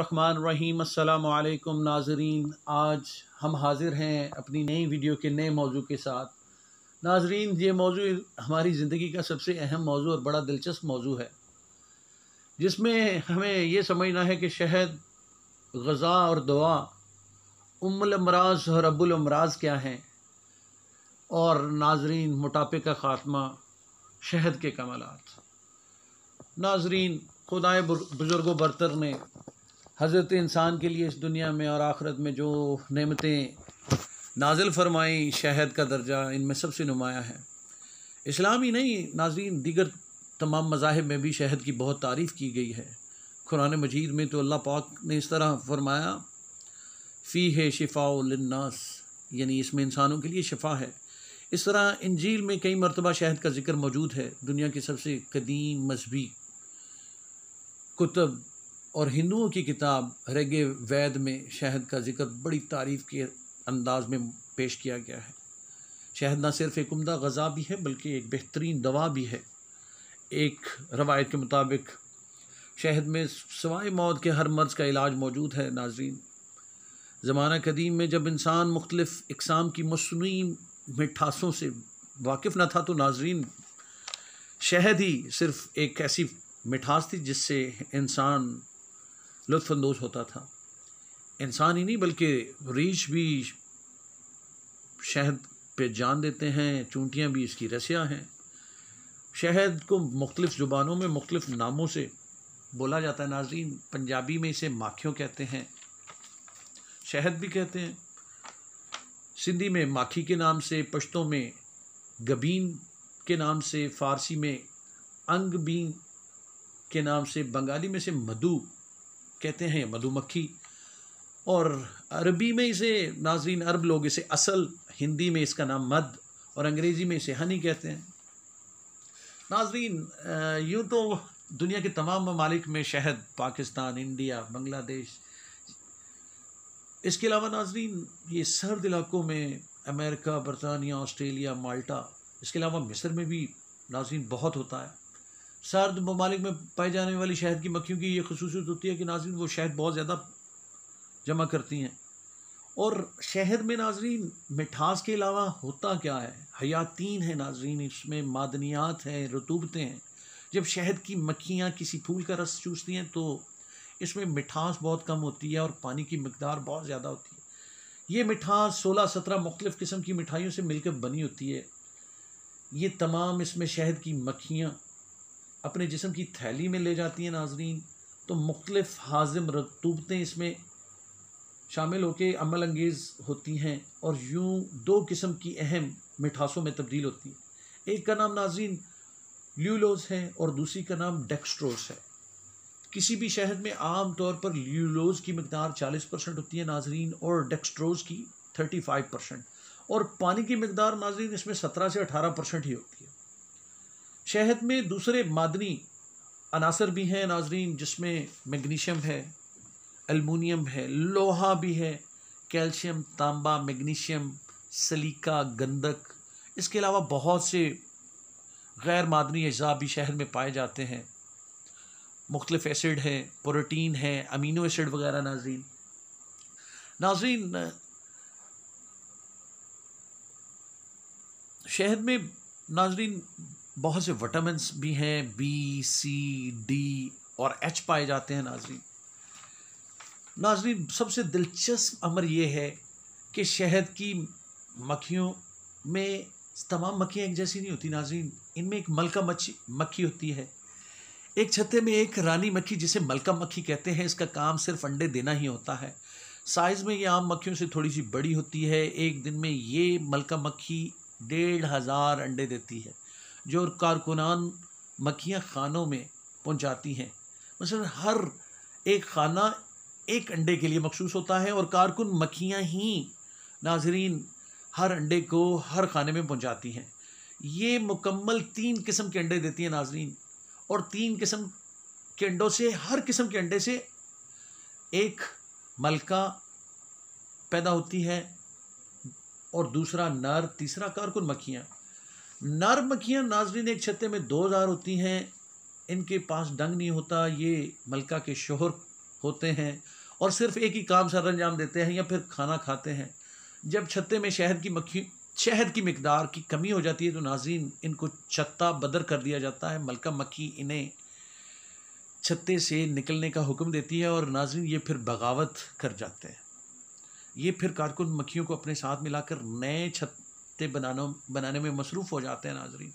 बिस्मिल्लाहिर्रहमानिर्रहीम। अस्सलामु अलैकुम नाज़रीन, आज हम हाज़िर हैं अपनी नई वीडियो के नए मौजू के साथ। नाज़रीन, ये मौजू हमारी ज़िंदगी का सबसे अहम मौजू और बड़ा दिलचस्प मौजू है, जिसमें हमें ये समझना है कि शहद, ग़ज़ा और दवा, उम्मुल अमराज़ और अब्बुल अमराज़ क्या हैं, और नाज़रीन मोटापे का ख़ात्मा, शहद के कमालात। नाज़रीन, खुदाए बुज़ुर्गो बरतर ने हज़रत इंसान के लिए इस दुनिया में और आखिरत में जो नेमतें नाजिल फरमाई, शहद का दर्जा इनमें सबसे नुमाया है। इस्लाम ही नहीं नाज़रीन, दीगर तमाम मज़ाहिब में भी शहद की बहुत तारीफ़ की गई है। कुरान मजीद में तो अल्लाह पाक ने इस तरह फरमाया, फ़ीहे शिफ़ाउ लिन्नास, यानी इसमें इंसानों के लिए शिफा है। इस तरह इंजील में कई मरतबा शहद का जिक्र मौजूद है। दुनिया की सबसे कदीम मजहबी कुतुब और हिंदुओं की किताब ऋग वेद में शहद का जिक्र बड़ी तारीफ़ के अंदाज में पेश किया गया है। शहद न सिर्फ़ एक उम्दा ग़ज़ा भी है बल्कि एक बेहतरीन दवा भी है। एक रवायत के मुताबिक शहद में सवाए मौत के हर मर्ज़ का इलाज मौजूद है। नाज़रीन, ज़माना कदीम में जब इंसान मुख्तलिफ़ इक़साम की मसनूई मिठासों से वाकिफ़ न था, तो नाज़रीन शहद ही सिर्फ़ एक ऐसी मिठास थी जिससे इंसान लुत्फ़अंदोज़ होता था। इंसान ही नहीं बल्कि रीछ भी शहद पे जान देते हैं, चूंटियाँ भी इसकी रसियाँ हैं। शहद को मुख्तलिफ़ ज़ुबानों में मुख्तलिफ़ नामों से बोला जाता है। नाज़रीन, पंजाबी में इसे माखियों कहते हैं, शहद भी कहते हैं। सिंधी में माखी के नाम से, पश्तो में गबीन के नाम से, फ़ारसी में अंगबीन के नाम से, बंगाली में इसे मधु कहते हैं, मधुमक्खी, और अरबी में इसे नाज़रीन अरब लोग इसे असल, हिंदी में इसका नाम मध और अंग्रेज़ी में इसे हनी कहते हैं। नाज़रीन, यूँ तो दुनिया के तमाम ममालिक में शहद, पाकिस्तान, इंडिया, बांग्लादेश, इसके अलावा नाज़रीन ये सर्द इलाकों में अमेरिका, बरतानिया, ऑस्ट्रेलिया, माल्टा, इसके अलावा मिस्र में भी नाज़रीन बहुत होता है। सर्द ममालिक में पाई जाने वाली शहद की मक्खियों की ये ख़ुसूसियत होती है कि नाज़रीन वो शहद बहुत ज़्यादा जमा करती हैं। और शहद में नाज़रीन मिठास के अलावा होता क्या है, हयातीन है नाज़रीन, इसमें मादनियात हैं, रतूबतें हैं। जब शहद की मक्खियाँ किसी फूल का रस चूसती हैं तो इसमें मिठास बहुत कम होती है और पानी की मिकदार बहुत ज़्यादा होती है। ये मिठास 16-17 मुख्तलिफ़ किस्म की मिठाइयों से मिलकर बनी होती है। ये तमाम इसमें शहद की मक्खियाँ अपने जिस्म की थैली में ले जाती हैं नाज़रीन, तो मुख्तलिफ़ हाज़िम रतूबतें इसमें शामिल होकर अमल अंगेज़ होती हैं और यूँ दो किस्म की अहम मिठासों में तब्दील होती हैं। एक का नाम नाज़रीन ल्यूलोज़ है और दूसरी का नाम डेक्स्ट्रोज़ है। किसी भी शहद में आम तौर पर ल्यूलोज़ की मिकदार 40% होती है नाज़रीन, और डेक्स्ट्रोज़ की 35%, और पानी की मिकदार नाज़रीन इसमें 17 से 18% ही होती है। शहद में दूसरे मादनी अनासर भी हैं नाज़रीन, जिसमें मैग्नीशियम है, एल्युमिनियम है, लोहा भी है, कैल्शियम, तांबा, मैग्नीशियम, सलीका, गंधक। इसके अलावा बहुत से गैर मादनी अज़्ज़ा भी शहद में पाए जाते हैं। मुख्तलिफ़ एसिड है, प्रोटीन है, अमीनो एसिड वगैरह। नाज़रीन शहद में नाज़रीन बहुत से विटामिन्स भी हैं, बी, सी, डी और एच पाए जाते हैं। नाज़रीन सबसे दिलचस्प अमर ये है कि शहद की मक्खियों में तमाम मक्खियाँ एक जैसी नहीं होती नाज़रीन। इनमें एक मलका मक्खी होती है। एक छत्ते में एक रानी मक्खी जिसे मलका मक्खी कहते हैं, इसका काम सिर्फ अंडे देना ही होता है। साइज़ में ये आम मक्खियों से थोड़ी सी बड़ी होती है। एक दिन में ये मलका मक्खी 1500 अंडे देती है, जो कारकुनान मक्खियाँ खानों में पहुँचाती हैं। मसलन हर एक खाना एक अंडे के लिए मखसूस होता है और कारकुन मक्खियाँ ही नाज़रीन हर अंडे को हर खाने में पहुँचाती हैं। ये मुकम्मल 3 किस्म के अंडे देती हैं नाज़रीन, और 3 किस्म के अंडों से, हर किस्म के अंडे से एक मलका पैदा होती है और दूसरा नर, तीसरा कारकुन मक्खियाँ। नर मक्खियाँ नाज़रीन एक छत्ते में 2000 होती हैं। इनके पास डंग नहीं होता, ये मलका के शोहर होते हैं और सिर्फ एक ही काम सर अंजाम देते हैं या फिर खाना खाते हैं। जब छत्ते में शहद की मिकदार की कमी हो जाती है तो नाज़रीन इनको छत्ता बदर कर दिया जाता है। मलका मक्खी इन्हें छत्ते से निकलने का हुक्म देती है और नाज़रीन ये फिर बगावत कर जाते हैं। ये फिर कारकुन मक्खियों को अपने साथ मिलाकर नए छत्ते बनाने में मसरूफ़ हो जाते हैं। नाज़रीन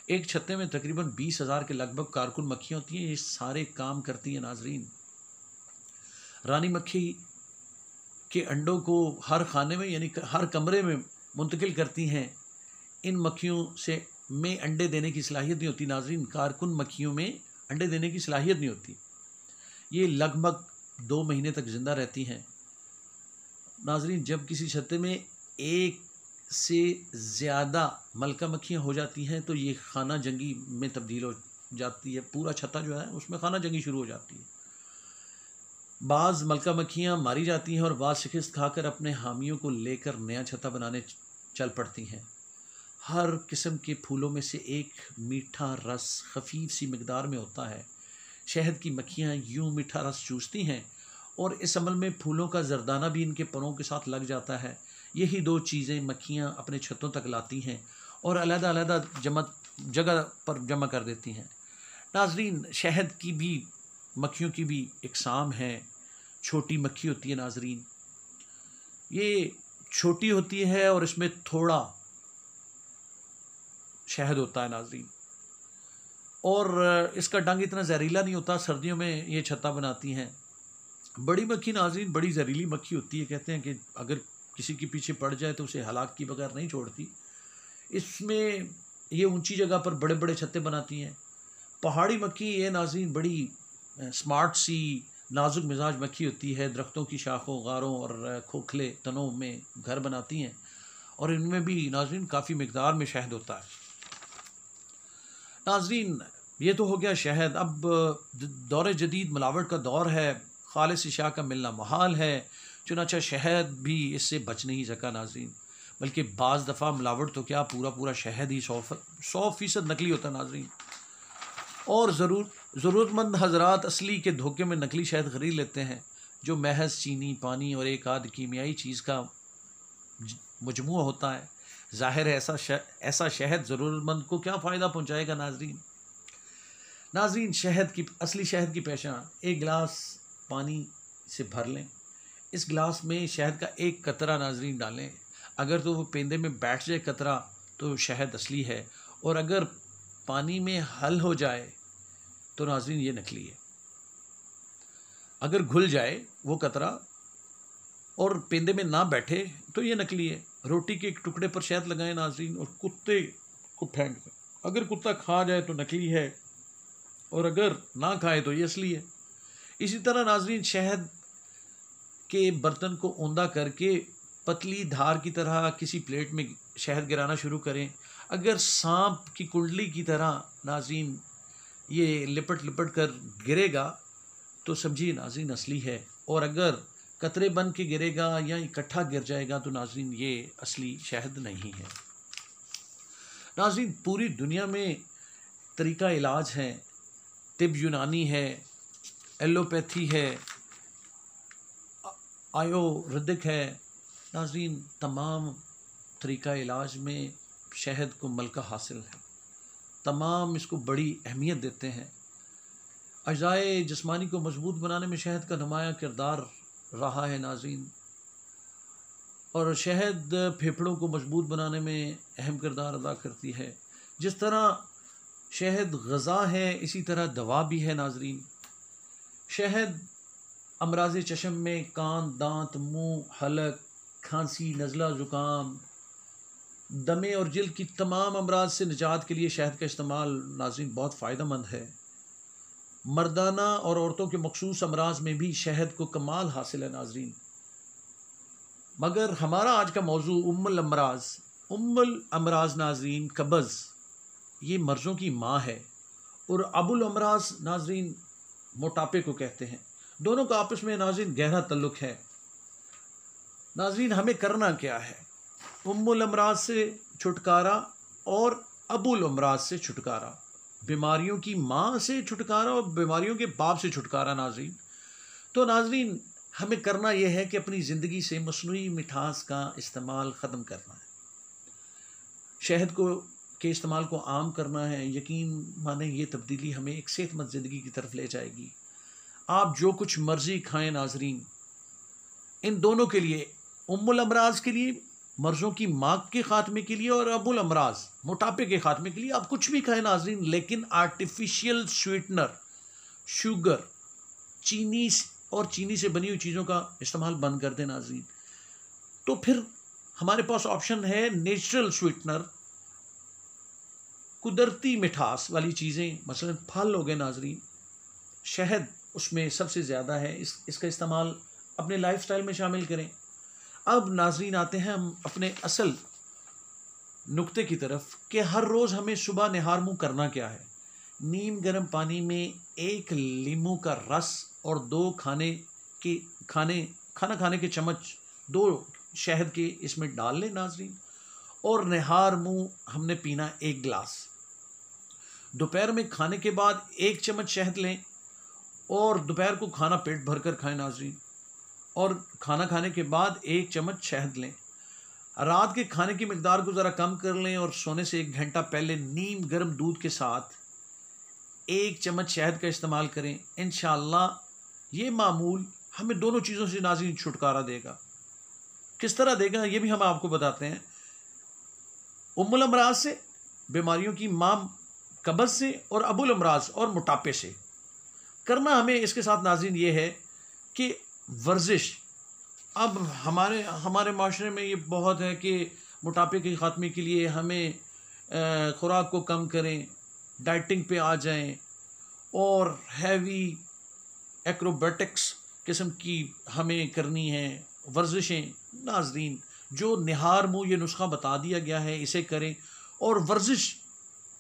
एक छत्ते में तकरीबन 20,000 के लगभग कारकुन मक्खियाँ होती हैं। ये सारे काम करती हैं। नाज़रीन रानी मक्खी के अंडों को हर खाने में यानी हर कमरे में मुंतकिल करती हैं। इन मक्खियों में अंडे देने की सलाहियत नहीं होती। नाज़रीन कारकुन मक्खियों में अंडे देने की सलाहियत नहीं होती। ये लगभग 2 महीने तक ज़िंदा रहती हैं। नाज़रीन जब किसी छत्ते में एक से ज़्यादा मलका मक्खियाँ हो जाती हैं तो ये खाना जंगी में तब्दील हो जाती है। पूरा छत्ता जो है उसमें खाना जंगी शुरू हो जाती है। बाज़ मलका मक्खियाँ मारी जाती हैं और बाज़ शिकस्त खाकर अपने हामियों को लेकर नया छत्ता बनाने चल पड़ती हैं। हर किस्म के फूलों में से एक मीठा रस खफीफ सी मिकदार में होता है। शहद की मक्खियाँ यूँ मीठा रस चूसती हैं और इस अमल में फूलों का जरदाना भी इनके परों के साथ लग जाता है। यही 2 चीज़ें मक्खियाँ अपने छत्तों तक लाती हैं और अलग-अलग जगह पर जमा कर देती हैं। नाज़रीन शहद की भी मक्खियों की भी इकसाम है। छोटी मक्खी होती है नाज़रीन, ये छोटी होती है और इसमें थोड़ा शहद होता है नाज़रीन, और इसका डंग इतना जहरीला नहीं होता। सर्दियों में ये छत्ता बनाती हैं। बड़ी मक्खी नाज़रीन बड़ी जहरीली मक्खी होती है। कहते हैं कि अगर किसी के पीछे पड़ जाए तो उसे हलाक की बगैर नहीं छोड़ती। इसमें ये ऊंची जगह पर बड़े बड़े छत्ते बनाती हैं। पहाड़ी मक्खी ये नाज़रीन बड़ी स्मार्ट सी नाजुक मिजाज मक्खी होती है। दरख्तों की शाखों, गारों और खोखले तनों में घर बनाती हैं और इनमें भी नाज़रीन काफ़ी मिकदार में शहद होता है। नाज़रीन ये तो हो गया शहद। अब दौर जदीद मिलावट का दौर है। खालिस अशिया का मिलना महाल है। चुनाचा शहद भी इससे बच नहीं सका नाज़रीन, बल्कि बाज़ दफ़ा मिलावट तो क्या पूरा शहद ही 100% नकली होता नाज़रीन। और ज़रूरतमंद हजरात असली के धोखे में नकली शहद ख़रीद लेते हैं जो महज चीनी, पानी और एक आध कीमियाई चीज़ का मजमूआ होता है। ज़ाहिर है ऐसा शहद ज़रूरतमंद को क्या फ़ायदा पहुँचाएगा। नाज़रीन असली शहद की पहचान, एक गिलास पानी से भर लें, इस गिलास में शहद का एक कतरा नाज़रीन डालें। अगर तो वो पेंदे में बैठ जाए कतरा तो शहद असली है, और अगर पानी में हल हो जाए तो नाज़रीन ये नकली है। अगर घुल जाए वो कतरा और पेंदे में ना बैठे तो ये नकली है। रोटी के एक टुकड़े पर शहद लगाएं नाज़रीन और कुत्ते को फेंक दें। अगर कुत्ता खा जाए तो नकली है और अगर ना खाए तो ये असली है। इसी तरह नाज़रीन शहद के बर्तन को औंधा करके पतली धार की तरह किसी प्लेट में शहद गिराना शुरू करें। अगर सांप की कुंडली की तरह नाज़रीन ये लिपट कर गिरेगा तो समझिए नाज़रीन असली है, और अगर कतरे बन के गिरेगा या इकट्ठा गिर जाएगा तो नाज़रीन ये असली शहद नहीं है। नाज़रीन पूरी दुनिया में तरीका इलाज है। तिब यूनानी है, एलोपैथी है, आयुर्वेदिक है। नाज़रीन तमाम तरीका इलाज में शहद को मलका हासिल है। तमाम इसको बड़ी अहमियत देते हैं। अज़ाए जिस्मानी को मजबूत बनाने में शहद का नुमाया किरदार रहा है नाज़रीन, और शहद फेफड़ों को मजबूत बनाने में अहम किरदार अदा करती है। जिस तरह शहद ग़ज़ा है इसी तरह दवा भी है नाज़रीन। शहद अमराज़ चश्म में कान, दांत, मुंह, हलक, खांसी, नज़ला, ज़ुकाम, दमे और जिल्द की तमाम अमराज से निजात के लिए शहद का इस्तेमाल नाज़रीन बहुत फ़ायदेमंद है। मर्दाना और औरतों के मखसूस अमराज में भी शहद को कमाल हासिल है नाज़रीन। मगर हमारा आज का मौजू उम्मुल अमराज नाज़रीन कब्ज़, ये मर्ज़ों की माँ है, और अबुल अमराज नाज़रीन मोटापे को कहते हैं। दोनों का आपस में नाज़रीन गहरा तल्लुक़ है। नाज़रीन हमें करना क्या है? उम्मुल अमराज से छुटकारा और अबुल अमराज से छुटकारा, बीमारियों की माँ से छुटकारा और बीमारियों के बाप से छुटकारा नाज़रीन। तो नाज़रीन हमें करना यह है कि अपनी ज़िंदगी से मस्नूई मिठास का इस्तेमाल ख़त्म करना है, शहद के इस्तेमाल को आम करना है। यकीन माने ये तब्दीली हमें एक सेहतमंद ज़िंदगी की तरफ ले जाएगी। आप जो कुछ मर्ज़ी खाएं नाजरीन, इन दोनों के लिए, उम्मुल अमराज के लिए, मर्ज़ों की माँ के ख़ात्मे के लिए, और अबुल अमराज मोटापे के ख़ात्मे के लिए आप कुछ भी खाएं नाजरीन, लेकिन आर्टिफिशियल स्वीटनर, शुगर, चीनी और चीनी से बनी हुई चीज़ों का इस्तेमाल बंद कर दें नाजरीन। तो फिर हमारे पास ऑप्शन है नेचुरल स्वीटनर, कुदरती मिठास वाली चीज़ें, मसलन फल हो गए नाजरीन, शहद उसमें सबसे ज़्यादा है, इसका इस्तेमाल अपने लाइफस्टाइल में शामिल करें। अब नाजरीन आते हैं हम अपने असल नुक्ते की तरफ कि हर रोज़ हमें सुबह निहार मुँह करना क्या है। नीम गर्म पानी में 1 लीमू का रस और 2 खाना खाने के चम्मच 2 शहद के इसमें डाल लें नाजरीन, और निहार मुँह हमने पीना 1 गिलास। दोपहर में खाने के बाद 1 चम्मच शहद लें और दोपहर को खाना पेट भर कर खाएँ नाजरीन, और खाना खाने के बाद 1 चम्मच शहद लें। रात के खाने की मिकदार को ज़रा कम कर लें और सोने से 1 घंटा पहले नीम गर्म दूध के साथ 1 चम्मच शहद का इस्तेमाल करें। इंशाअल्लाह ये मामूल हमें दोनों चीज़ों से नाज़रीन छुटकारा देगा। किस तरह देगा ये भी हम आपको बताते हैं। उम्मुल अमराज से, बीमारियों की माँ कब्ज़ से, और अबुल अमराज और मोटापे से। करना हमें इसके साथ नाज़रीन ये है कि वर्जिश, अब हमारे माशरे में ये बहुत है कि मोटापे के ख़ात्मे के लिए हमें ख़ुराक को कम करें, डाइटिंग पे आ जाएं, और हैवी एक्रोबैटिक्स किस्म की हमें करनी है वर्जिशें। नाजरीन जो निहार मुँह ये नुस्खा बता दिया गया है इसे करें। और वर्जिश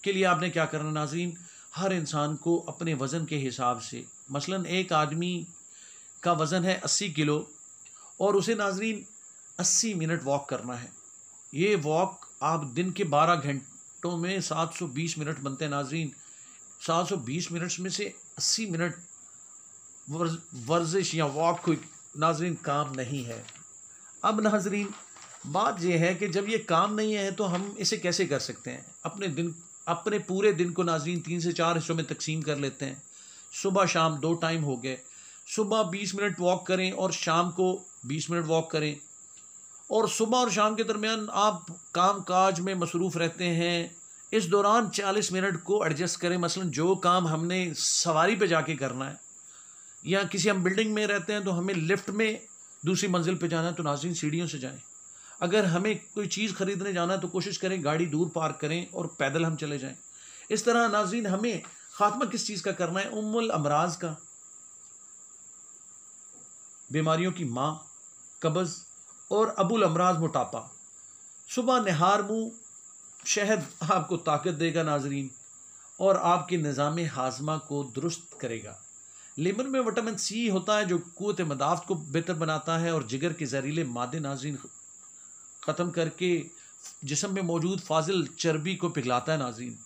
के लिए आपने क्या करना नाजरीन, हर इंसान को अपने वज़न के हिसाब से, मसलन एक आदमी का वज़न है 80 किलो और उसे नाजरीन 80 मिनट वॉक करना है। ये वॉक आप दिन के 12 घंटों में 720 मिनट बनते हैं नाजरीन। 720 मिनट में से 80 मिनट वर्जिश या वॉक कोई नाजरीन काम नहीं है। अब नाजरीन बात यह है कि जब ये काम नहीं है तो हम इसे कैसे कर सकते हैं। अपने पूरे दिन को नाजरीन 3 से 4 हिस्सों में तकसीम कर लेते हैं। सुबह शाम 2 टाइम हो गए। सुबह 20 मिनट वॉक करें और शाम को 20 मिनट वॉक करें। और सुबह और शाम के दरमियान आप काम काज में मसरूफ़ रहते हैं, इस दौरान 40 मिनट को एडजस्ट करें। मसलन जो काम हमने सवारी पे जाके करना है, या किसी हम बिल्डिंग में रहते हैं तो हमें लिफ्ट में दूसरी मंजिल पे जाना है तो नाज़रीन सीढ़ियों से जाएं। अगर हमें कोई चीज़ ख़रीदने जाना है तो कोशिश करें गाड़ी दूर पार्क करें और पैदल हम चले जाएं। इस तरह नाज़रीन हमें ख़ात्मा किस चीज़ का करना है, उम्मुल अमराज का, बीमारियों की माँ कब्ज़, और अबुल अमराज मोटापा। सुबह निहार मुँह शहद आपको ताकत देगा नाजरीन, और आपके निज़ाम हाजमा को दुरुस्त करेगा। लेमन में विटामिन सी होता है जो क़ुव्वत मदाफ़त को बेहतर बनाता है और जिगर के जहरीले मादे नाजरीन ख़त्म करके जिस्म में मौजूद फाजिल चर्बी को पिघलाता है नाजरीन।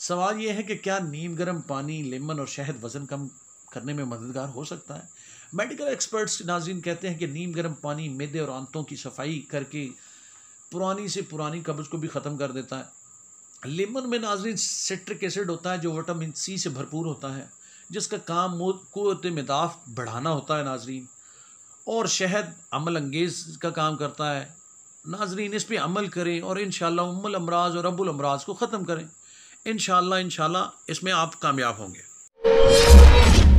सवाल यह है कि क्या नीम गर्म पानी, लेमन और शहद वज़न कम करने में मददगार हो सकता है। मेडिकल एक्सपर्ट्स नाजरीन कहते हैं कि नीम गर्म पानी मैदे और आंतों की सफाई करके पुरानी से पुरानी कब्ज़ को भी ख़त्म कर देता है। लेमन में नाजरीन सिट्रिक एसिड होता है जो विटामिन सी से भरपूर होता है, जिसका काम क़ुव्वत मदाफ़त बढ़ाना होता है नाजरीन। और शहद अमल अंगेज़ का काम करता है नाजरीन। इस पर अमल करें और इंशाअल्लाह उम्मुल अमराज और अबुल अमराज को ख़त्म करें। इंशाअल्लाह इसमें आप कामयाब होंगे।